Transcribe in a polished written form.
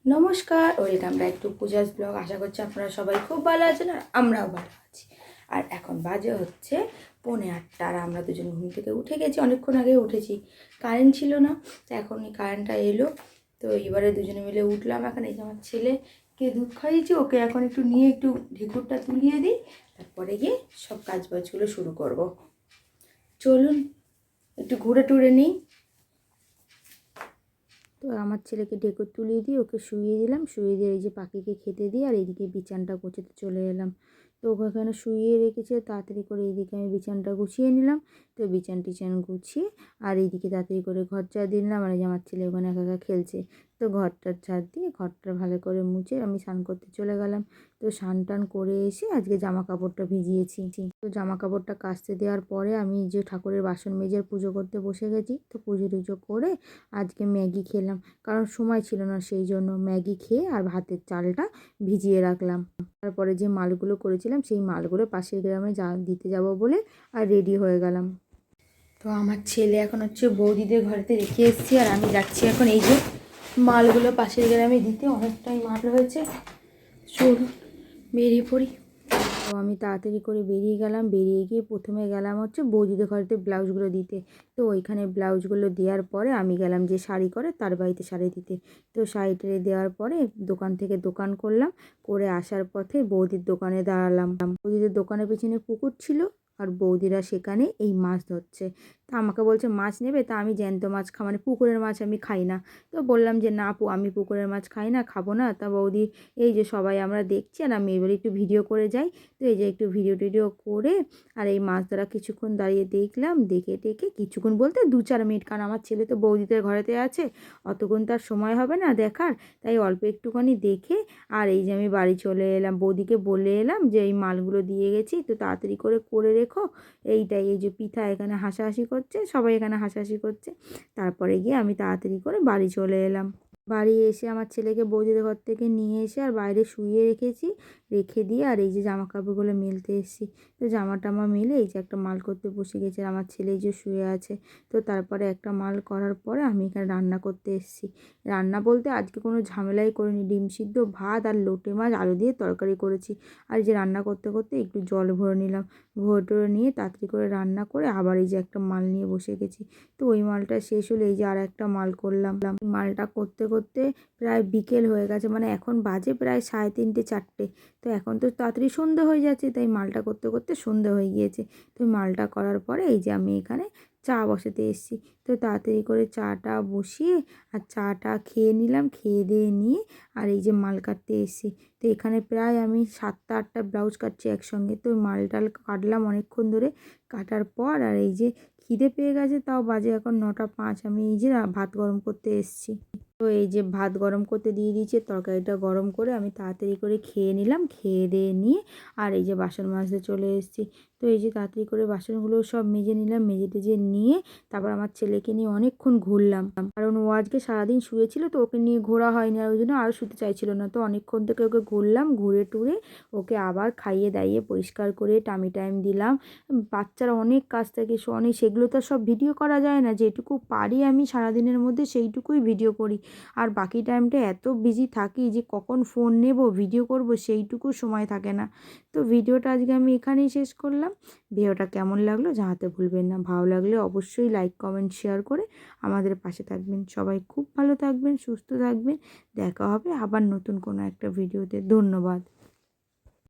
নমস্কার, welcome back to Puja's blog. আশা করছি আপনারা সবাই খুব ভালো আছেন আর আমরাও ভালো আছি। আর এখন বাজে হচ্ছে 8:45 আর আমরা দুজন ঘুম থেকে উঠে গেছি, অনেকক্ষণ আগে উঠেছি। কারেন্ট ছিল না, তো এখন এই কারেন্টটা এলো, তো এবারে দুজনে মিলে উঠলাম। এখন এই যে আমার ছেলেকে দুধ খাইয়েছি, ওকে এখন একটু নিয়ে একটু ঢেকুরটা তুলিয়ে দিই, তারপরে গিয়ে সব কাজবাজগুলো শুরু করব। চলুন একটু ঘুরে টুরে নিই। তো আমার ছেলেকে ঢেকুর তুলিয়ে দিয়ে ওকে শুইয়ে দিলাম, শুইয়ে দিয়ে এই যে পাখিকে খেতে দিই, আর এইদিকে বিছানটা গোছাতে চলে এলাম। তো ওকে এখানে শুইয়ে রেখেছে, তাড়াতাড়ি করে এইদিকে আমি বিছানটা গুছিয়ে নিলাম। তো বিছান টিছান গুছিয়ে আর এইদিকে তাড়াতাড়ি করে ঘর ঝাড় দিলাম। আর এই যে আমার ছেলে ওখানে একা একা খেলছে, তো ঘরটার ঝাড় দিয়ে ঘরটা ভালো করে মুছে আমি স্নান করতে চলে গেলাম। তো স্নান টান করে এসে আজকে জামা কাপড়টা ভিজিয়েছি। তো জামা কাপড়টা কাচতে দেওয়ার পরে আমি যে ঠাকুরের বাসন মেজে পুজো করতে বসে গেছি। তো পুজো টুজো করে আজকে ম্যাগি খেলাম, কারণ সময় ছিল না, সেই জন্য ম্যাগি খেয়ে আর ভাতের চালটা ভিজিয়ে রাখলাম। তারপরে যে মালগুলো করেছিলাম সেই মালগুলো পাশের গ্রামে দিতে যাব বলে আর রেডি হয়ে গেলাম। তো আমার ছেলে এখন হচ্ছে বৌদিদের ঘরেতে রেখে এসেছি, আর আমি যাচ্ছি এখন এই যে মালগুলো পাশের গ্রামে দিতে। অনেকটাই মাল হয়েছে, চলুন বেরিয়ে পড়ি। তো আমি তাড়াতাড়ি করে বেরিয়ে গেলাম। বেরিয়ে গিয়ে প্রথমে গেলাম হচ্ছে বৌদিদের ঘরেতে ব্লাউজগুলো দিতে। তো ওইখানে ব্লাউজগুলো দেওয়ার পরে আমি গেলাম যে শাড়ি করে তার বাড়িতে শাড়ি দিতে। তো শাড়ি টাড়ি দেওয়ার পরে দোকান থেকে দোকান করলাম, করে আসার পথে বৌদির দোকানে দাঁড়ালাম। বৌদিদের দোকানের পেছনে পুকুর ছিল, আর বৌদিরা সেখানে এই মাছ ধরছে। তা আমাকে বলছে মাছ নেবে, তা আমি জ্যান্ত মাছ মানে পুকুরের মাছ আমি খাই না। তো বললাম যে না আপু, আমি পুকুরের মাছ খাই না, খাবো না। তা বৌদি এই যে সবাই আমরা দেখছি আর আমি এবারে একটু ভিডিও করে যাই। তো এই যে একটু ভিডিও টিডিও করে আর এই মাছ ধরা কিছুক্ষণ দাঁড়িয়ে দেখলাম, দেখে টেকে কিছুক্ষণ বলতে 2-4 মিনিট, কারণ আমার ছেলে তো বৌদিদের ঘরেতে আছে, অতক্ষণ তার সময় হবে না দেখার। তাই অল্প একটুখানি দেখে আর এই যে আমি বাড়ি চলে এলাম। বৌদিকে বলে এলাম যে এই মালগুলো দিয়ে গেছি, তো তাড়াতাড়ি করে রেখো। এইটাই, এই যে পিঠা এখানে হাসাহাসি করছে, সবাই এখানে হাসাহাসি করছে। তারপরে গিয়ে আমি তাড়াতাড়ি করে বাড়ি চলে এলাম। বাড়ি এসে আমার ছেলেকে বৌদিদের ঘর থেকে নিয়ে এসে আর বাইরে শুইয়ে রেখেছি, রেখে দিয়ে আর এই যে জামা কাপড়গুলো মেলতে এসেছি। তো জামা টামা মেলে এই যে একটা মাল করতে বসে গেছে, আর আমার ছেলে যে শুয়ে আছে। তো তারপরে একটা মাল করার পরে আমি এখানে রান্না করতে এসেছি। রান্না বলতে আজকে কোনো ঝামেলাই করিনি, ডিম সিদ্ধ, ভাত আর লোটে মাছ আলু দিয়ে তরকারি করেছি। আর যে রান্না করতে করতে একটু জল ভরে নিলাম, ভরে টরে নিয়ে তাড়াতাড়ি করে রান্না করে আবার এই যে একটা মাল নিয়ে বসে গেছি। তো ওই মালটা শেষ হলে এই যে আর একটা মাল করলাম। মালটা করতে করতে প্রায় বিকেল হয়ে গেছে, মানে এখন বাজে প্রায় 3:30-4টে। তো এখন তো তাড়াতাড়ি সন্ধে হয়ে যাচ্ছে, তাই মালটা করতে করতে সন্ধে হয়ে গিয়েছে। তো মালটা করার পরে এই যে আমি এখানে চা বসাতে এসেছি। তো তাড়াতাড়ি করে চাটা বসিয়ে আর চাটা খেয়ে নিলাম, খেয়ে দিয়ে নিয়ে আর এই যে মাল কাটতে এসেছি। তো এখানে প্রায় আমি 7টা-8টা ব্লাউজ কাটছি একসঙ্গে। তো মাল টাল কাটলাম অনেকক্ষণ ধরে, কাটার পর আর এই যে খিদে পেয়ে গেছে, তাও বাজে এখন 9টা 5। আমি এই যে ভাত গরম করতে এসেছি। তো এই যে ভাত গরম করতে দিয়ে দিয়েছে, তরকারিটা গরম করে আমি তাড়াতাড়ি করে খেয়ে নিলাম, খেয়ে দিয়ে নিয়ে আর এই যে বাসন মাজতে চলে এসেছি। তো এই যে তাড়াতাড়ি করে বাসনগুলো সব মেজে নিলাম, মেজে টেজে নিয়ে তারপর আমার ছেলেকে নিয়ে অনেকক্ষণ ঘুরলাম, কারণ ও আজকে সারাদিন শুয়েছিল, তো ওকে নিয়ে ঘোরা হয়নি, আর ওই জন্য আরও শুতে চাইছিল না। তো অনেকক্ষণ থেকে ওকে ঘুরলাম, ঘুরে টুরে ওকে আবার খাইয়ে দাইয়ে পরিষ্কার করে টামি টাইম দিলাম। বাচ্চারা অনেক কাজ থাকে, অনেক, সেগুলো তো সব ভিডিও করা যায় না, যেটুকু পারি আমি সারাদিনের মধ্যে সেইটুকুই ভিডিও করি। আর বাকি টাইমটা এত বিজি থাকি যে কখন ফোন নেব ভিডিও করব সেইটুকু সময় থাকে না। তো ভিডিওটা আজকে আমি এখানেই শেষ করলাম। ভিডিওটা কেমন লাগলো জানাতে ভুলবেন না, ভালো লাগলে অবশ্যই লাইক কমেন্ট শেয়ার করে আমাদের পাশে থাকবেন। সবাই খুব ভালো থাকবেন, সুস্থ থাকবেন। দেখা হবে আবার নতুন কোনো একটা ভিডিওতে। ধন্যবাদ।